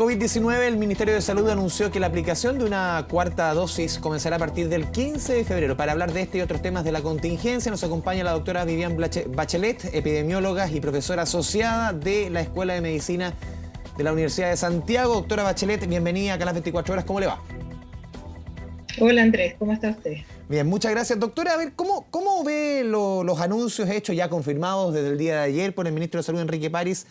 COVID-19, el Ministerio de Salud anunció que la aplicación de una cuarta dosis comenzará a partir del 15 de febrero. Para hablar de este y otros temas de la contingencia, nos acompaña la doctora Viviane Bachelet, epidemióloga y profesora asociada de la Escuela de Medicina de la Universidad de Santiago. Doctora Bachelet, bienvenida acá a las 24 horas. ¿Cómo le va? Hola Andrés, ¿cómo está usted? Bien, muchas gracias. Doctora, a ver, ¿cómo ve los anuncios hechos ya confirmados desde el día de ayer por el ministro de Salud, Enrique París,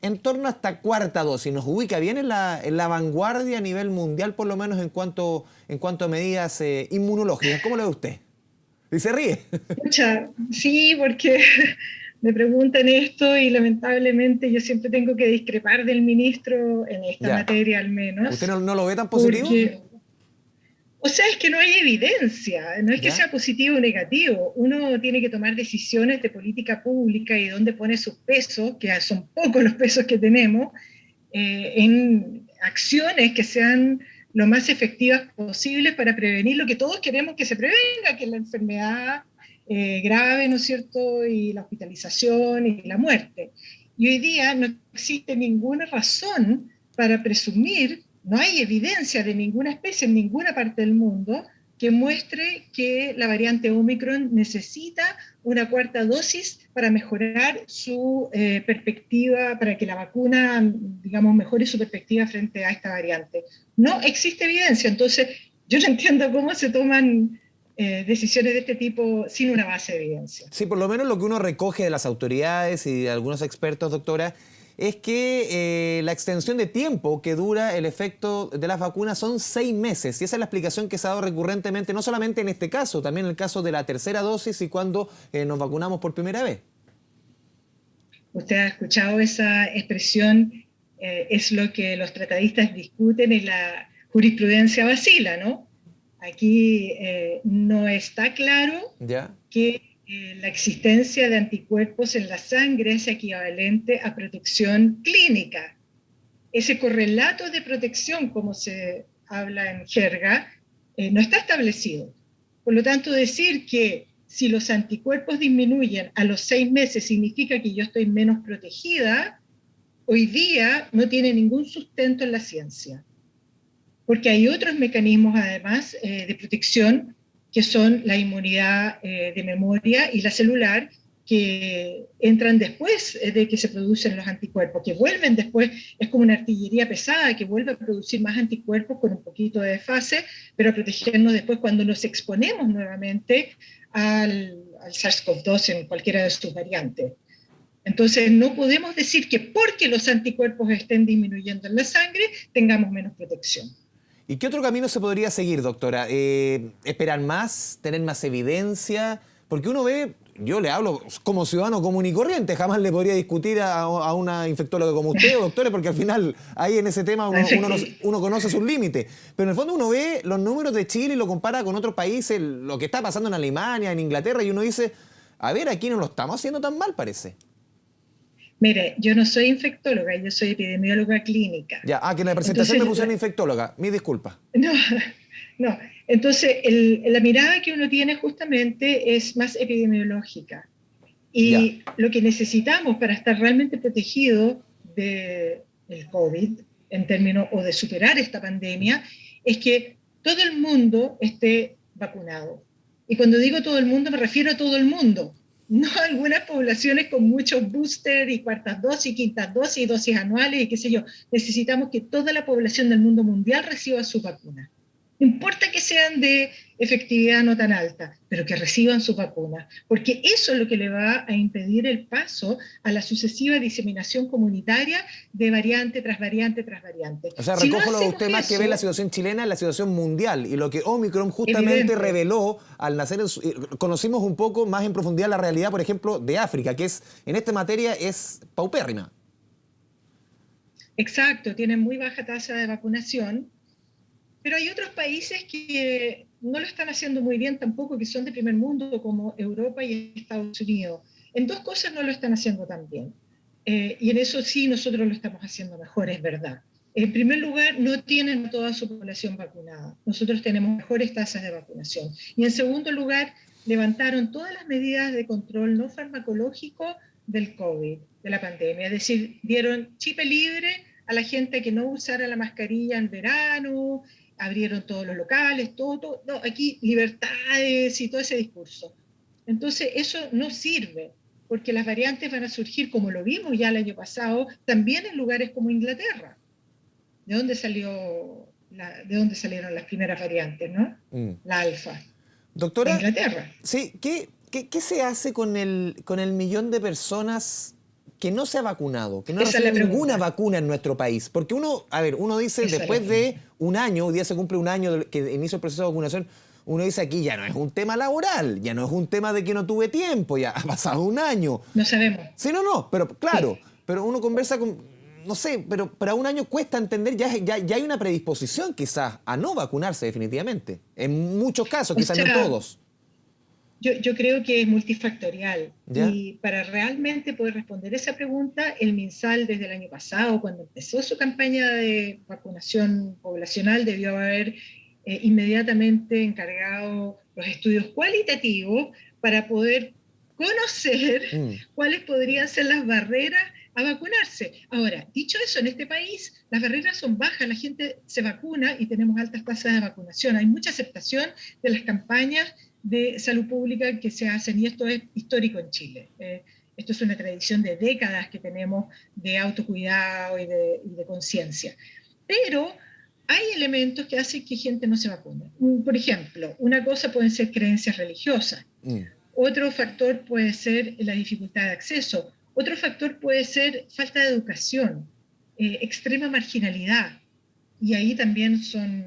en torno a esta cuarta dosis? ¿Nos ubica bien en la vanguardia a nivel mundial, por lo menos en cuanto a medidas inmunológicas? ¿Cómo lo ve usted? ¿Y se ríe? Pucha, sí, porque me preguntan esto y lamentablemente yo siempre tengo que discrepar del ministro en esta Ya. materia al menos. ¿Usted no lo ve tan positivo? Porque, o sea, es que no hay evidencia, no es que ¿Ya? sea positivo o negativo. Uno tiene que tomar decisiones de política pública y dónde pone sus pesos, que son pocos los pesos que tenemos, en acciones que sean lo más efectivas posibles para prevenir lo que todos queremos que se prevenga, que es la enfermedad grave, ¿no es cierto?, y la hospitalización y la muerte. Y hoy día no existe ninguna razón para presumir, no hay evidencia de ninguna especie en ninguna parte del mundo que muestre que la variante Omicron necesita una cuarta dosis para mejorar su perspectiva, para que la vacuna, digamos, mejore su perspectiva frente a esta variante. No existe evidencia, entonces yo no entiendo cómo se toman decisiones de este tipo sin una base de evidencia. Sí, por lo menos lo que uno recoge de las autoridades y de algunos expertos, doctora, es que la extensión de tiempo que dura el efecto de las vacunas son 6 meses. Y esa es la explicación que se ha dado recurrentemente, no solamente en este caso, también en el caso de la tercera dosis y cuando nos vacunamos por primera vez. Usted ha escuchado esa expresión, es lo que los tratadistas discuten en la jurisprudencia Basila, ¿no? Aquí no está claro ¿Ya? que la existencia de anticuerpos en la sangre es equivalente a protección clínica. Ese correlato de protección, como se habla en jerga, no está establecido. Por lo tanto, decir que si los anticuerpos disminuyen a los 6 meses significa que yo estoy menos protegida, hoy día no tiene ningún sustento en la ciencia. Porque hay otros mecanismos, además, de protección, que son la inmunidad de memoria y la celular, que entran después de que se producen los anticuerpos, que vuelven después, es como una artillería pesada que vuelve a producir más anticuerpos con un poquito de desfase, pero a protegernos después cuando nos exponemos nuevamente al SARS-CoV-2 en cualquiera de sus variantes. Entonces no podemos decir que porque los anticuerpos estén disminuyendo en la sangre, tengamos menos protección. ¿Y qué otro camino se podría seguir, doctora? ¿Esperar más? ¿Tener más evidencia? Porque uno ve, yo le hablo como ciudadano común y corriente, jamás le podría discutir a una infectóloga como usted, doctora, porque al final ahí en ese tema uno conoce sus límites. Pero en el fondo uno ve los números de Chile y lo compara con otros países, lo que está pasando en Alemania, en Inglaterra, y uno dice, a ver, aquí no lo estamos haciendo tan mal, parece. Mire, yo no soy infectóloga, yo soy epidemióloga clínica. Ya, que en la presentación me pusieron infectóloga, mi disculpa. No, no. Entonces, la mirada que uno tiene justamente es más epidemiológica. Y lo que necesitamos para estar realmente protegidos del COVID, en términos, o de superar esta pandemia, es que todo el mundo esté vacunado. Y cuando digo todo el mundo, me refiero a todo el mundo. No algunas poblaciones con muchos booster y cuartas dosis, quintas dosis, dosis anuales y qué sé yo. Necesitamos que toda la población del mundo mundial reciba su vacuna. No importa que sean de efectividad no tan alta, pero que reciban su vacuna, porque eso es lo que le va a impedir el paso a la sucesiva diseminación comunitaria de variante tras variante tras variante. O sea, recojo lo de usted más que ve la situación chilena, la situación mundial, y lo que Omicron justamente reveló al nacer, conocimos un poco más en profundidad la realidad, por ejemplo, de África, que es en esta materia es paupérrima. Exacto, tienen muy baja tasa de vacunación, pero hay otros países que no lo están haciendo muy bien tampoco, que son de primer mundo, como Europa y Estados Unidos. En dos cosas no lo están haciendo tan bien. Y en eso sí nosotros lo estamos haciendo mejor, es verdad. En primer lugar, no tienen a toda su población vacunada. Nosotros tenemos mejores tasas de vacunación. Y en segundo lugar, levantaron todas las medidas de control no farmacológico del COVID, de la pandemia. Es decir, dieron chip libre a la gente que no usara la mascarilla en verano, abrieron todos los locales, todo, no, aquí libertades y todo ese discurso. Entonces eso no sirve, porque las variantes van a surgir, como lo vimos ya el año pasado, también en lugares como Inglaterra. ¿De dónde de dónde salieron las primeras variantes, no? La alfa. De Doctora, Inglaterra. sí, ¿qué se hace con el millón de personas que no se ha vacunado, que no ha Esa es la recibido ninguna pregunta. vacuna en nuestro país? Porque uno dice, Esa es después la de un año, hoy día se cumple un año que inició el proceso de vacunación, uno dice aquí ya no es un tema laboral, ya no es un tema de que no tuve tiempo, ya ha pasado un año. No sabemos. Sí, no, pero claro, Sí. pero uno conversa con, no sé, pero a un año cuesta entender, ya hay una predisposición quizás a no vacunarse definitivamente. En muchos casos, O quizás no en sea, todos. yo creo que es multifactorial ¿Ya? y para realmente poder responder esa pregunta, el MinSal desde el año pasado, cuando empezó su campaña de vacunación poblacional, debió haber inmediatamente encargado los estudios cualitativos para poder conocer Mm, cuáles podrían ser las barreras a vacunarse. Ahora, dicho eso, en este país las barreras son bajas, la gente se vacuna y tenemos altas tasas de vacunación. Hay mucha aceptación de las campañas de salud pública que se hacen y esto es histórico en Chile. Esto es una tradición de décadas que tenemos de autocuidado y de conciencia. Pero hay elementos que hacen que gente no se vacune. Por ejemplo, una cosa pueden ser creencias religiosas. mm. Otro factor puede ser la dificultad de acceso. Otro factor puede ser falta de educación, extrema marginalidad. Y ahí también son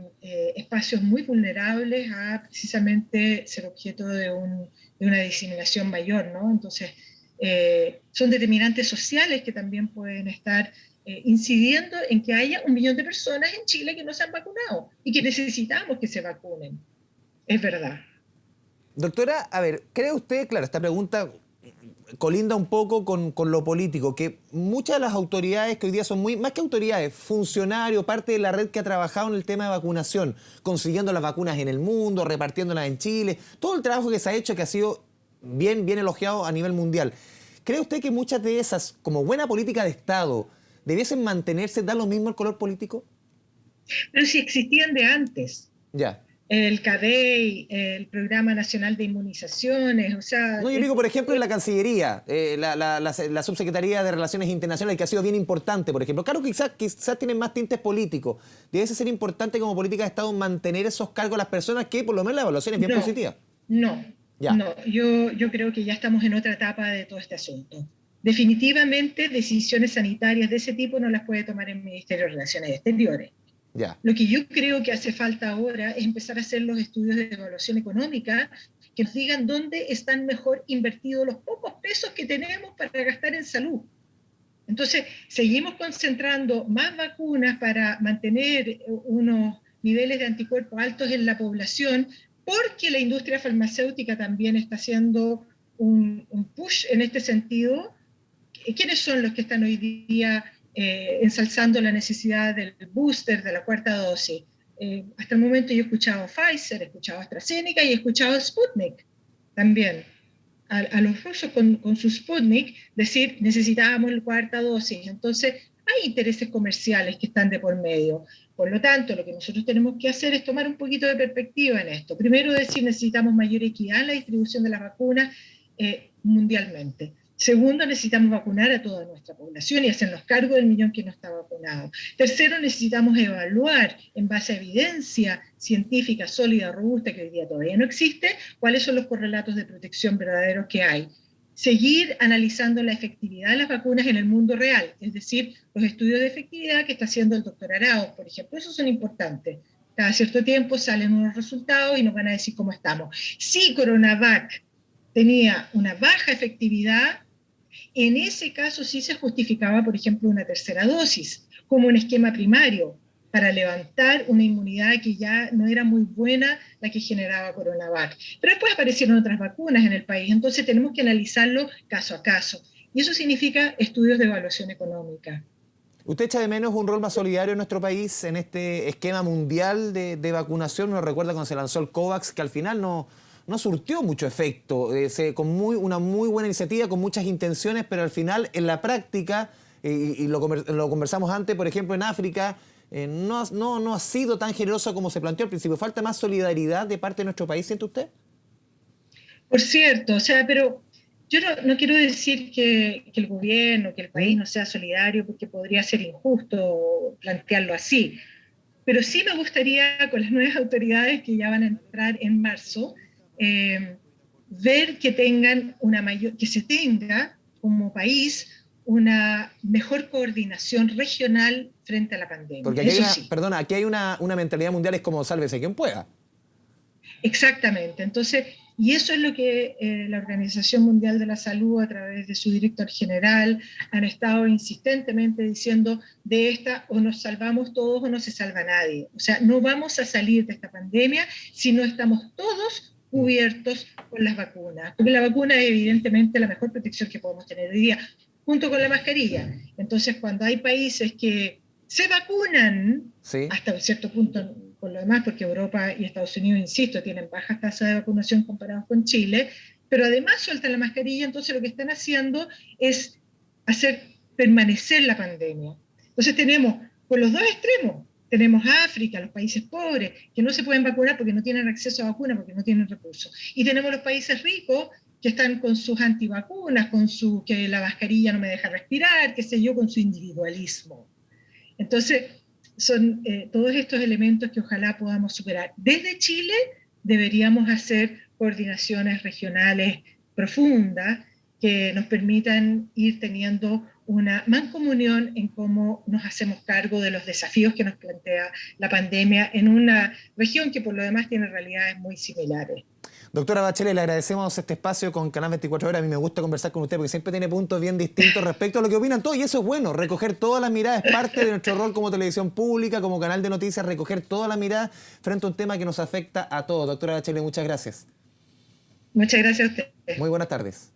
espacios muy vulnerables a precisamente ser objeto de una diseminación mayor, ¿no? Entonces, son determinantes sociales que también pueden estar incidiendo en que haya 1 millón de personas en Chile que no se han vacunado y que necesitamos que se vacunen. Es verdad. Doctora, a ver, ¿cree usted, claro, esta pregunta colinda un poco con lo político, que muchas de las autoridades que hoy día son más que autoridades, funcionarios, parte de la red que ha trabajado en el tema de vacunación, consiguiendo las vacunas en el mundo, repartiéndolas en Chile, todo el trabajo que se ha hecho que ha sido bien elogiado a nivel mundial. ¿Cree usted que muchas de esas, como buena política de Estado, debiesen mantenerse, da lo mismo el color político? Pero si existían de antes. Ya. El CADEI, el Programa Nacional de Inmunizaciones, o sea... No, yo digo, por ejemplo, en la Cancillería, la Subsecretaría de Relaciones Internacionales, que ha sido bien importante, por ejemplo. Claro, quizás tienen más tintes políticos. Debe ser importante como política de Estado mantener esos cargos a las personas que, por lo menos, la evaluación es bien positiva. No, Ya. no. Yo creo que ya estamos en otra etapa de todo este asunto. Definitivamente, decisiones sanitarias de ese tipo no las puede tomar el Ministerio de Relaciones Exteriores. Ya. Lo que yo creo que hace falta ahora es empezar a hacer los estudios de evaluación económica que nos digan dónde están mejor invertidos los pocos pesos que tenemos para gastar en salud. Entonces, seguimos concentrando más vacunas para mantener unos niveles de anticuerpos altos en la población, porque la industria farmacéutica también está haciendo un push en este sentido. ¿Quiénes son los que están hoy día ensalzando la necesidad del booster, de la cuarta dosis? Hasta el momento yo he escuchado Pfizer, he escuchado AstraZeneca y he escuchado Sputnik también. A los rusos con su Sputnik decir necesitábamos la cuarta dosis. Entonces hay intereses comerciales que están de por medio. Por lo tanto, lo que nosotros tenemos que hacer es tomar un poquito de perspectiva en esto. Primero decir necesitamos mayor equidad en la distribución de las vacunas mundialmente. Segundo, necesitamos vacunar a toda nuestra población y hacernos cargo del 1 millón que no está vacunado. Tercero, necesitamos evaluar en base a evidencia científica sólida, robusta, que hoy día todavía no existe, cuáles son los correlatos de protección verdaderos que hay. Seguir analizando la efectividad de las vacunas en el mundo real, es decir, los estudios de efectividad que está haciendo el doctor Arauz, por ejemplo, esos son importantes. Cada cierto tiempo salen unos resultados y nos van a decir cómo estamos. Si CoronaVac tenía una baja efectividad, en ese caso sí se justificaba, por ejemplo, una tercera dosis, como un esquema primario, para levantar una inmunidad que ya no era muy buena la que generaba CoronaVac. Pero después aparecieron otras vacunas en el país, entonces tenemos que analizarlo caso a caso. Y eso significa estudios de evaluación económica. ¿Usted echa de menos un rol más solidario en nuestro país en este esquema mundial de vacunación? Uno recuerda cuando se lanzó el COVAX, que al final no surtió mucho efecto, con una muy buena iniciativa, con muchas intenciones, pero al final, en la práctica, y lo conversamos antes, por ejemplo, en África, no ha sido tan generoso como se planteó al principio. ¿Falta más solidaridad de parte de nuestro país, siente usted? Por cierto, o sea, pero yo no quiero decir que el gobierno, que el país no sea solidario, porque podría ser injusto plantearlo así. Pero sí me gustaría, con las nuevas autoridades que ya van a entrar en marzo, ver que tengan que se tenga como país una mejor coordinación regional frente a la pandemia. Porque aquí Eso sí. perdona, aquí hay una mentalidad mundial, es como sálvese quien pueda. Exactamente. Entonces, y eso es lo que la Organización Mundial de la Salud, a través de su director general, han estado insistentemente diciendo: de esta o nos salvamos todos o no se salva nadie. O sea, no vamos a salir de esta pandemia si no estamos todos cubiertos con las vacunas. Porque la vacuna es evidentemente la mejor protección que podemos tener hoy día, junto con la mascarilla. Entonces, cuando hay países que se vacunan, ¿Sí? hasta un cierto punto, por lo demás, porque Europa y Estados Unidos, insisto, tienen bajas tasas de vacunación comparadas con Chile, pero además sueltan la mascarilla, entonces lo que están haciendo es hacer permanecer la pandemia. Entonces tenemos, por los dos extremos, tenemos a África, los países pobres, que no se pueden vacunar porque no tienen acceso a vacunas, porque no tienen recursos. Y tenemos los países ricos, que están con sus antivacunas, con su que la mascarilla no me deja respirar, qué sé yo, con su individualismo. Entonces, son todos estos elementos que ojalá podamos superar. Desde Chile deberíamos hacer coordinaciones regionales profundas que nos permitan ir teniendo una mancomunión en cómo nos hacemos cargo de los desafíos que nos plantea la pandemia en una región que por lo demás tiene realidades muy similares. Doctora Bachelet, le agradecemos este espacio con Canal 24 Horas. A mí me gusta conversar con usted porque siempre tiene puntos bien distintos respecto a lo que opinan todos. Y eso es bueno, recoger todas las miradas es parte de nuestro rol como televisión pública, como canal de noticias, recoger todas las miradas frente a un tema que nos afecta a todos. Doctora Bachelet, muchas gracias. Muchas gracias a usted. Muy buenas tardes.